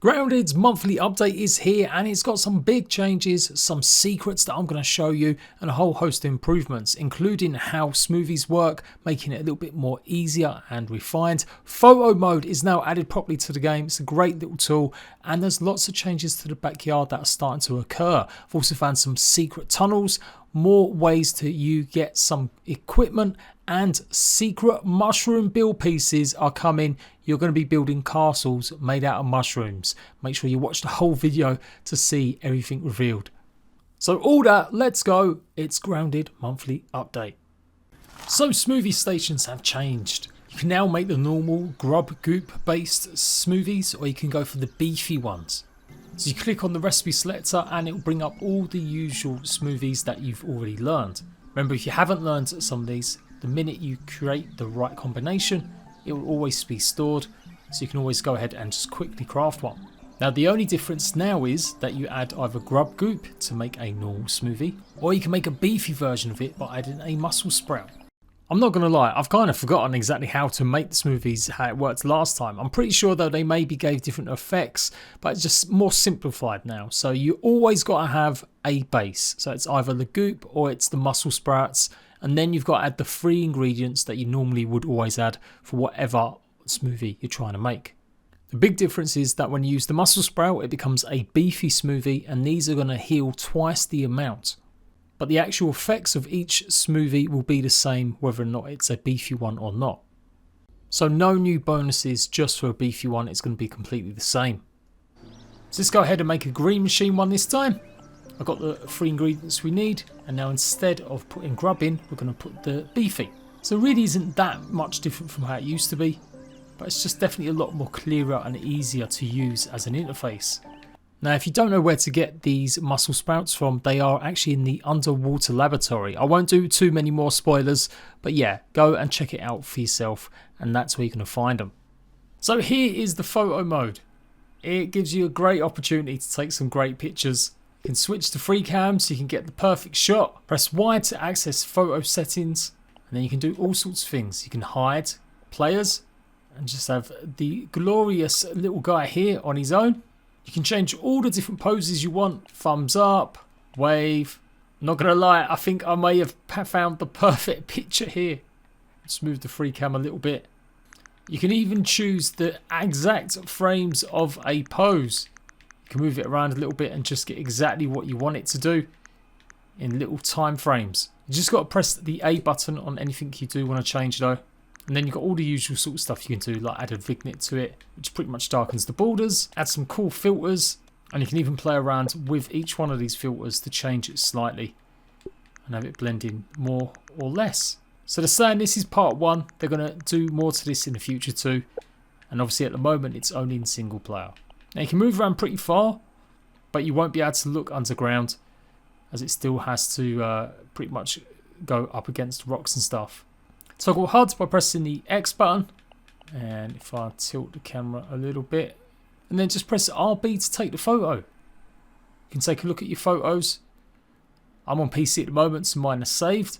Grounded's monthly update is here and it's got some big changes, some secrets that I'm going to show you and a whole host of improvements, including how smoothies work, making it a little bit more easier and refined. Photo mode is now added properly to the game. It's a great little tool and there's lots of changes to the backyard that are starting to occur. I've also found some secret tunnels, more ways to you get some equipment, and secret mushroom build pieces are coming. You're going to be building castles made out of mushrooms. Make sure you watch the whole video to see everything revealed. So all that, let's go. It's Grounded monthly update. So smoothie stations have changed. You can now make the normal grub goop based smoothies, or you can go for the beefy ones. So you click on the recipe selector and it will bring up all the usual smoothies that you've already learned. Remember, if you haven't learned some of these, the minute you create the right combination, it will always be stored, so you can always go ahead and just quickly craft one. Now the only difference now is that you add either grub goop to make a normal smoothie, or you can make a beefy version of it by adding a mussel sprout. I'm not going to lie, I've kind of forgotten exactly how to make the smoothies, how it worked last time. I'm pretty sure though they maybe gave different effects, but it's just more simplified now. So you always got to have a base. So it's either the goop or it's the mussel sprouts. And then you've got to add the 3 ingredients that you normally would always add for whatever smoothie you're trying to make. The big difference is that when you use the mussel sprout, it becomes a beefy smoothie, and these are going to heal twice the amount. But the actual effects of each smoothie will be the same whether or not it's a beefy one or not. So no new bonuses just for a beefy one, it's going to be completely the same. So let's go ahead and make a green machine one this time. I've got the 3 ingredients we need, and now instead of putting grub in, we're going to put the beefy. So it really isn't that much different from how it used to be, but it's just definitely a lot more clearer and easier to use as an interface. Now if you don't know where to get these mussel sprouts from, they are actually in the underwater laboratory. I won't do too many more spoilers, but yeah, go and check it out for yourself, and that's where you're going to find them. So here is the photo mode. It gives you a great opportunity to take some great pictures. You can switch to free cam so you can get the perfect shot. Press Y to access photo settings, and then you can do all sorts of things. You can hide players and just have the glorious little guy here on his own. You can change all the different poses you want. Thumbs up, wave. I'm not gonna lie, I think I may have found the perfect picture here. Let's move the free cam a little bit. You can even choose the exact frames of a pose. You can move it around a little bit and just get exactly what you want it to do in little time frames. You just got to press the A button on anything you do want to change though. And then you've got all the usual sort of stuff you can do, like add a vignette to it, which pretty much darkens the borders, add some cool filters, and you can even play around with each one of these filters to change it slightly and have it blend in more or less. So they're saying this is part 1, they're going to do more to this in the future too, and obviously at the moment it's only in single player. Now you can move around pretty far, but you won't be able to look underground as it still has to pretty much go up against rocks and stuff. Toggle HUD by pressing the X button, and if I tilt the camera a little bit, and then just press RB to take the photo. You can take a look at your photos. I'm on PC at the moment, so mine are saved.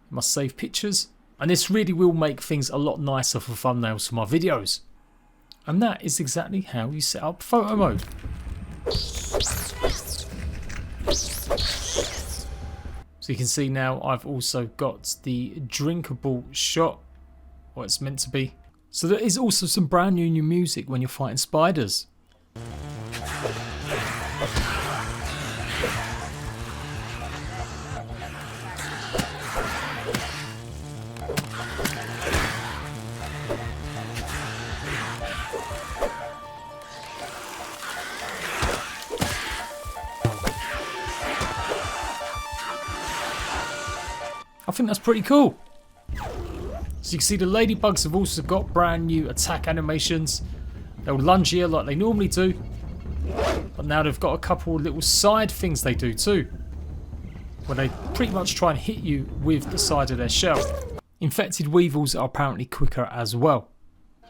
I must save pictures, and this really will make things a lot nicer for thumbnails for my videos. And that is exactly how you set up photo mode. So you can see now I've also got the drinkable shot, what it's meant to be. So there is also some brand new music when you're fighting spiders. I think that's pretty cool. So you can see the ladybugs have also got brand new attack animations. They'll lunge here like they normally do, but now they've got a couple of little side things they do too, where they pretty much try and hit you with the side of their shell. Infected weevils are apparently quicker as well.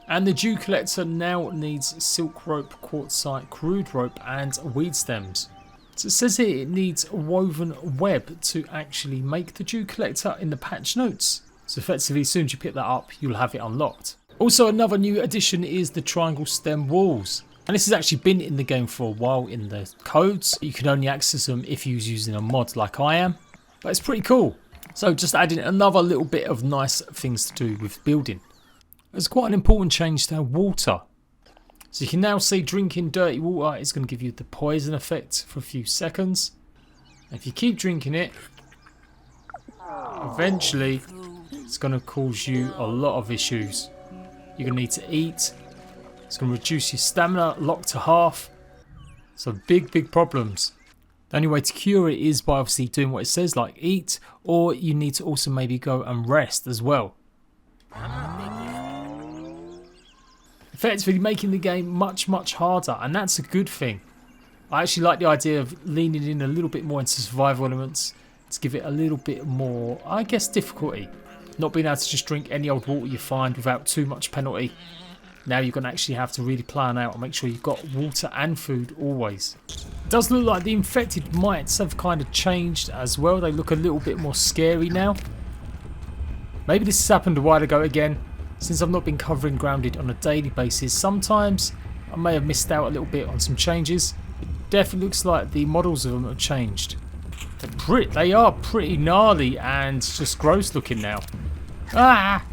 And the dew collector now needs silk rope, quartzite, crude rope and weed stems. So it says here it needs a woven web to actually make the dew collector in the patch notes. So effectively as soon as you pick that up you'll have it unlocked. Also another new addition is the triangle stem walls. And this has actually been in the game for a while in the codes. You can only access them if you're using a mod like I am. But it's pretty cool. So just adding another little bit of nice things to do with building. There's quite an important change to water. So you can now see drinking dirty water is going to give you the poison effect for a few seconds. And if you keep drinking it, eventually it's going to cause you a lot of issues. You're going to need to eat. It's going to reduce your stamina locked to half. So big problems. The only way to cure it is by obviously doing what it says, like eat, or you need to also maybe go and rest as well. Effectively making the game much harder, and that's a good thing. I actually like the idea of leaning in a little bit more into survival elements to give it a little bit more, I guess, difficulty. Not being able to just drink any old water you find without too much penalty. Now you're going to actually have to really plan out and make sure you've got water and food always. It does look like the infected mites have kind of changed as well. They look a little bit more scary now. Maybe this has happened a while ago again. Since I've not been covering Grounded on a daily basis, sometimes I may have missed out a little bit on some changes. It definitely looks like the models of them have changed. They are pretty gnarly and just gross looking now. Ah!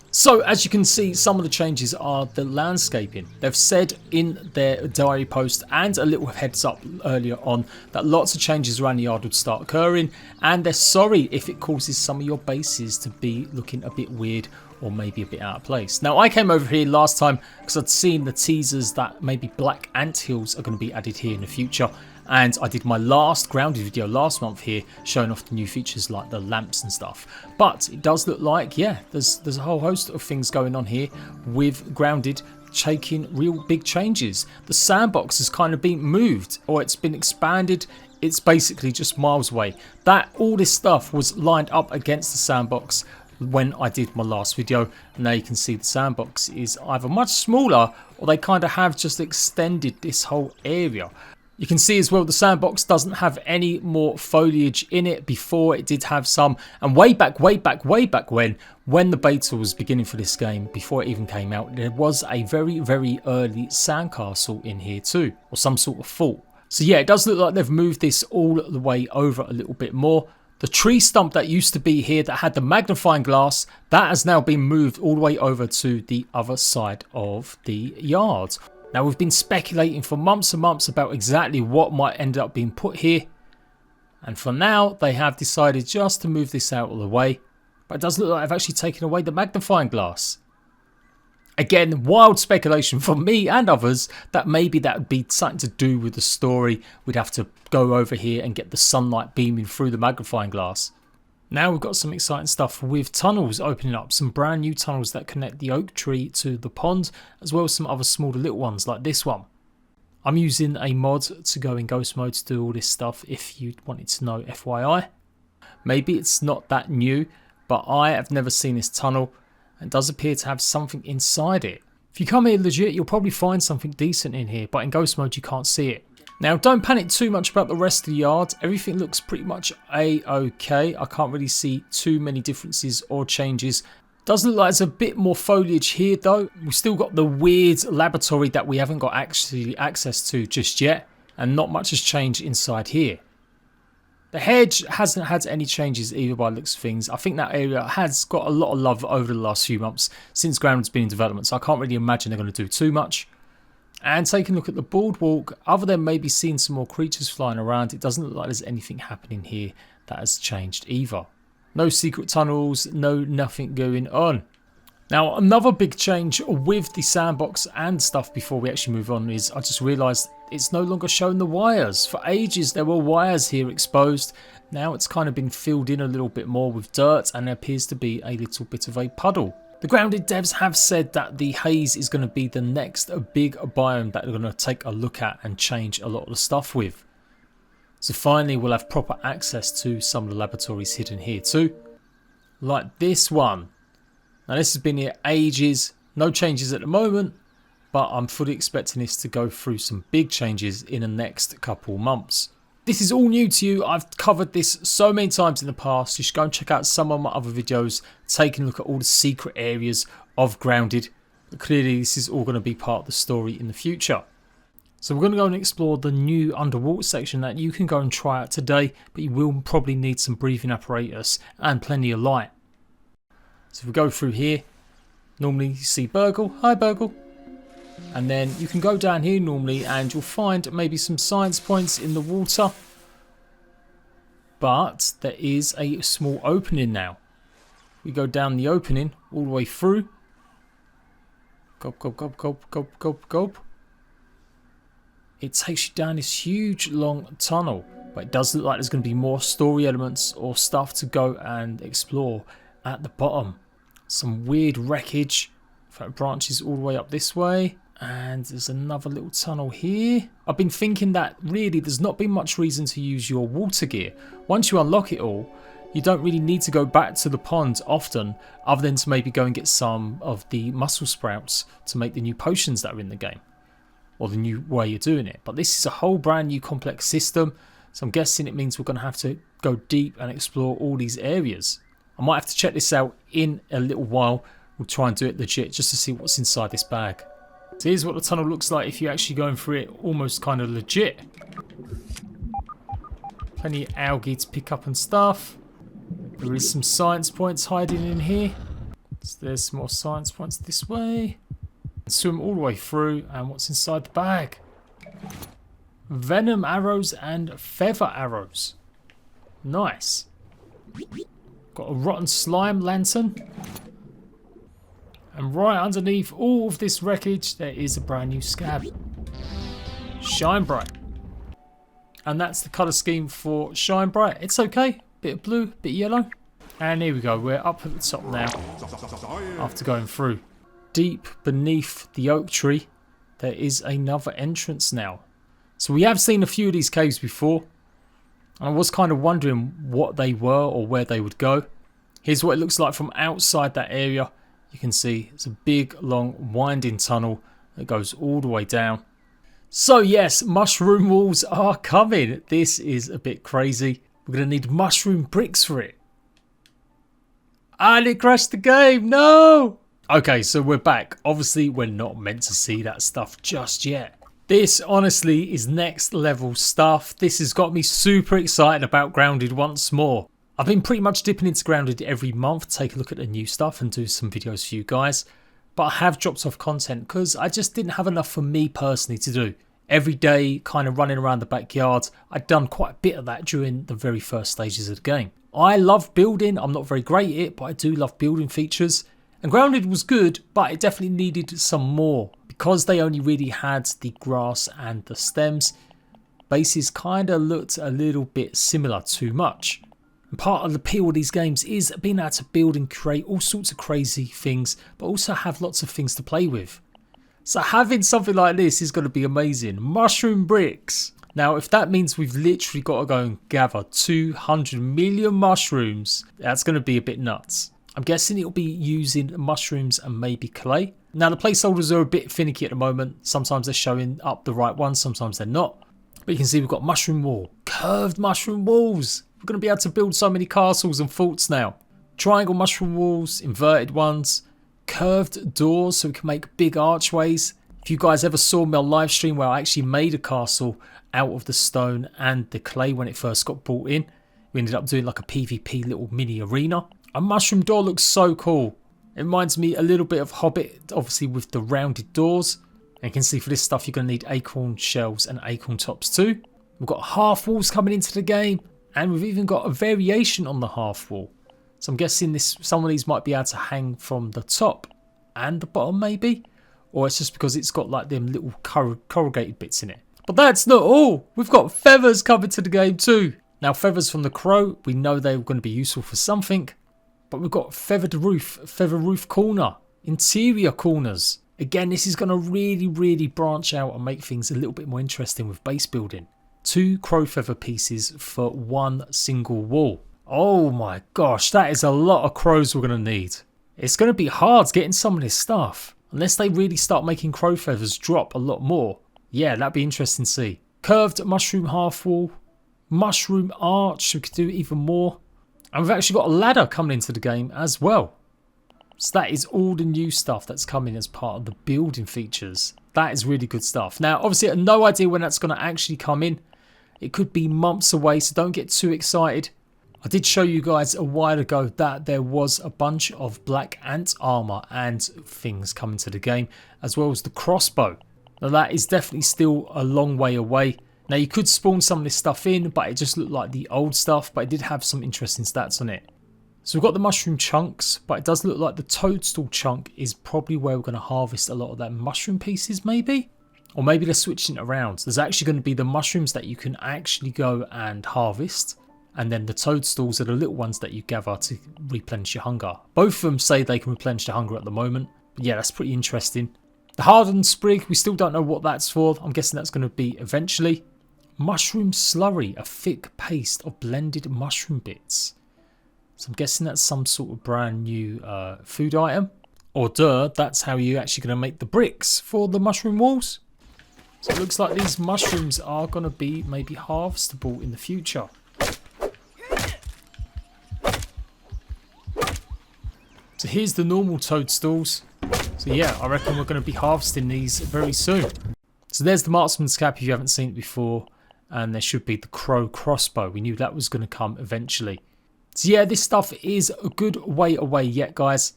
So as you can see, some of the changes are the landscaping. They've said in their diary post and a little heads up earlier on that lots of changes around the yard would start occurring, and they're sorry if it causes some of your bases to be looking a bit weird or maybe a bit out of place. Now I came over here last time because I'd seen the teasers that maybe black anthills are going to be added here in the future, and I did my last Grounded video last month here showing off the new features like the lamps and stuff. But it does look like, yeah, there's a whole host of things going on here with Grounded taking real big changes. The sandbox has kind of been moved, or it's been expanded. It's basically just miles away. All this stuff was lined up against the sandbox when I did my last video. Now you can see the sandbox is either much smaller, or they kind of have just extended this whole area. You can see as well the sandbox doesn't have any more foliage in it. Before it did have some, and way back when the beta was beginning for this game, before it even came out, there was a very early sandcastle in here too, or some sort of fort. So yeah, it does look like they've moved this all the way over a little bit more. The tree stump that used to be here that had the magnifying glass, that has now been moved all the way over to the other side of the yard. Now we've been speculating for months and months about exactly what might end up being put here, and for now they have decided just to move this out of the way. But it does look like I've actually taken away the magnifying glass. Again, wild speculation from me and others that maybe that would be something to do with the story. We'd have to go over here and get the sunlight beaming through the magnifying glass. Now we've got some exciting stuff with tunnels opening up, some brand new tunnels that connect the oak tree to the pond, as well as some other smaller little ones like this one. I'm using a mod to go in ghost mode to do all this stuff if you wanted to know, FYI. Maybe it's not that new, but I have never seen this tunnel and does appear to have something inside it. If you come here legit, you'll probably find something decent in here, but in ghost mode you can't see it. Now don't panic too much about the rest of the yard. Everything looks pretty much a-okay. I can't really see too many differences or changes. Does look like there's a bit more foliage here though. We've still got the weird laboratory that we haven't got actually access to just yet, and not much has changed inside here. The hedge hasn't had any changes either by the looks of things. I think that area has got a lot of love over the last few months since Grounded's been in development, so I can't really imagine they're going to do too much. And taking a look at the boardwalk, other than maybe seeing some more creatures flying around, it doesn't look like there's anything happening here that has changed either. No secret tunnels, nothing going on. Now another big change with the sandbox and stuff before we actually move on is I just realised it's no longer showing the wires. For ages there were wires here exposed. Now it's kind of been filled in a little bit more with dirt, and there appears to be a little bit of a puddle. The Grounded devs have said that the haze is going to be the next big biome that they're going to take a look at and change a lot of the stuff with. So finally we'll have proper access to some of the laboratories hidden here too. Like this one. Now this has been here ages, no changes at the moment, but I'm fully expecting this to go through some big changes in the next couple months. This is all new to you. I've covered this so many times in the past. You should go and check out some of my other videos, taking a look at all the secret areas of Grounded. But clearly this is all going to be part of the story in the future. So we're going to go and explore the new underwater section that you can go and try out today, but you will probably need some breathing apparatus and plenty of light. So if we go through here, normally you see Burgle. Hi Burgle. And then you can go down here normally and you'll find maybe some science points in the water. But there is a small opening now. We go down the opening all the way through. Gulp, gulp, gulp, gulp, gulp, gulp, gulp. It takes you down this huge long tunnel. But it does look like there's going to be more story elements or stuff to go and explore at the bottom. Some weird wreckage. In fact, it branches all the way up this way. And there's another little tunnel here. I've been thinking that really there's not been much reason to use your water gear. Once you unlock it all, you don't really need to go back to the pond often, other than to maybe go and get some of the mussel sprouts to make the new potions that are in the game. Or the new way you're doing it. But this is a whole brand new complex system. So I'm guessing it means we're going to have to go deep and explore all these areas. I might have to check this out in a little while. We'll try and do it legit just to see what's inside this bag. So here's what the tunnel looks like if you're actually going through it almost kind of legit. Plenty of algae to pick up and stuff. There is some science points hiding in here. So there's some more science points this way. Swim all the way through, and what's inside the bag? Venom arrows and feather arrows. Nice. Got a rotten slime lantern. And right underneath all of this wreckage, there is a brand new scab. Shine Bright. And that's the colour scheme for Shine Bright. It's okay. Bit of blue, bit of yellow. And here we go. We're up at the top now. After going through. Deep beneath the oak tree, there is another entrance now. So we have seen a few of these caves before. And I was kind of wondering what they were or where they would go. Here's what it looks like from outside that area. You can see it's a big, long, winding tunnel that goes all the way down. So yes, mushroom walls are coming. This is a bit crazy. We're going to need mushroom bricks for it. And it crashed the game. No! Okay, so we're back. Obviously, we're not meant to see that stuff just yet. This, honestly, is next level stuff. This has got me super excited about Grounded once more. I've been pretty much dipping into Grounded every month, take a look at the new stuff and do some videos for you guys. But I have dropped off content because I just didn't have enough for me personally to do. Every day, kind of running around the backyard, I'd done quite a bit of that during the very first stages of the game. I love building, I'm not very great at it, but I do love building features. And Grounded was good, but it definitely needed some more. Because they only really had the grass and the stems, bases kind of looked a little bit similar too much. And part of the appeal of these games is being able to build and create all sorts of crazy things, but also have lots of things to play with. So having something like this is going to be amazing. Mushroom bricks. Now, if that means we've literally got to go and gather 200 million mushrooms, that's going to be a bit nuts. I'm guessing it'll be using mushrooms and maybe clay. Now, the placeholders are a bit finicky at the moment. Sometimes they're showing up the right ones, sometimes they're not. But you can see we've got mushroom wall, curved mushroom walls. We're going to be able to build so many castles and forts now. Triangle mushroom walls, inverted ones, curved doors so we can make big archways. If you guys ever saw my live stream where I actually made a castle out of the stone and the clay when it first got brought in, we ended up doing like a PvP little mini arena. A mushroom door looks so cool. It reminds me a little bit of Hobbit, obviously with the rounded doors. And you can see for this stuff you're going to need acorn shells and acorn tops too. We've got half walls coming into the game, and we've even got a variation on the half wall. So I'm guessing some of these might be able to hang from the top and the bottom maybe. Or it's just because it's got like them little corrugated bits in it. But that's not all. We've got feathers coming to the game too. Now feathers from the crow, we know they're going to be useful for something. But we've got feathered roof, feather roof corner, interior corners. Again, this is going to really branch out and make things a little bit more interesting with base building. 2 crow feather pieces for 1 single wall. Oh my gosh, that is a lot of crows we're going to need. It's going to be hard getting some of this stuff. Unless they really start making crow feathers drop a lot more. Yeah, that'd be interesting to see. Curved mushroom half wall. Mushroom arch, so we could do even more. And we've actually got a ladder coming into the game as well. So that is all the new stuff that's coming as part of the building features. That is really good stuff. Now, obviously, I have no idea when that's going to actually come in. It could be months away, so don't get too excited. I did show you guys a while ago that there was a bunch of Black Ant armor and things coming to the game, as well as the crossbow. Now, that is definitely still a long way away. Now, you could spawn some of this stuff in, but it just looked like the old stuff, but it did have some interesting stats on it. So we've got the mushroom chunks, but it does look like the toadstool chunk is probably where we're going to harvest a lot of that mushroom pieces, maybe? Or maybe they're switching it around. There's actually going to be the mushrooms that you can actually go and harvest, and then the toadstools are the little ones that you gather to replenish your hunger. Both of them say they can replenish your hunger at the moment. But yeah, that's pretty interesting. The hardened sprig, we still don't know what that's for. I'm guessing that's going to be eventually. Mushroom slurry, a thick paste of blended mushroom bits. So I'm guessing that's some sort of brand new food item. Or that's how you're actually going to make the bricks for the mushroom walls. So it looks like these mushrooms are going to be maybe harvestable in the future. So here's the normal toadstools. So yeah, I reckon we're going to be harvesting these very soon. So there's the marksman's cap if you haven't seen it before. And there should be the crow crossbow. We knew that was going to come eventually. So yeah, this stuff is a good way away yet, guys.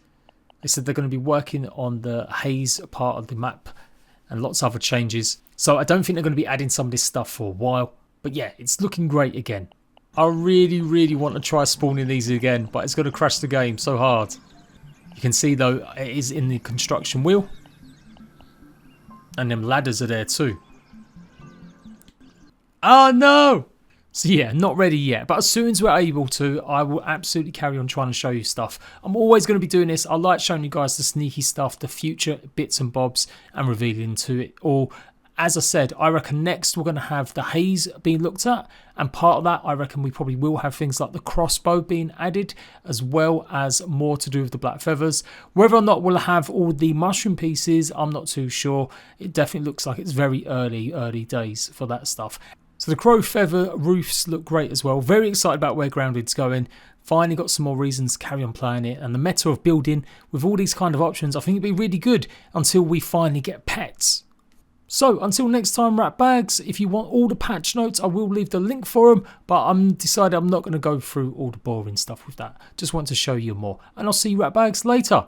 They said they're going to be working on the haze part of the map and lots of other changes. So I don't think they're going to be adding some of this stuff for a while. But yeah, it's looking great again. I really want to try spawning these again, but it's going to crash the game so hard. You can see though, it is in the construction wheel. And them ladders are there too. Oh no! So yeah, not ready yet, but as soon as we're able to, I will absolutely carry on trying to show you stuff. I'm always going to be doing this. I like showing you guys the sneaky stuff, the future bits and bobs, and revealing to it all. As I said, I reckon next we're going to have the haze being looked at, and part of that, I reckon we probably will have things like the crossbow being added, as well as more to do with the black feathers. Whether or not we'll have all the mushroom pieces, I'm not too sure. It definitely looks like it's very early days for that stuff. So the crow feather roofs look great as well. Very excited about where Grounded's going. Finally got some more reasons to carry on playing it. And the meta of building with all these kind of options, I think it'd be really good until we finally get pets. So until next time, rat bags, if you want all the patch notes, I will leave the link for them. But I'm decided I'm not going to go through all the boring stuff with that. Just want to show you more. And I'll see you rat bags later.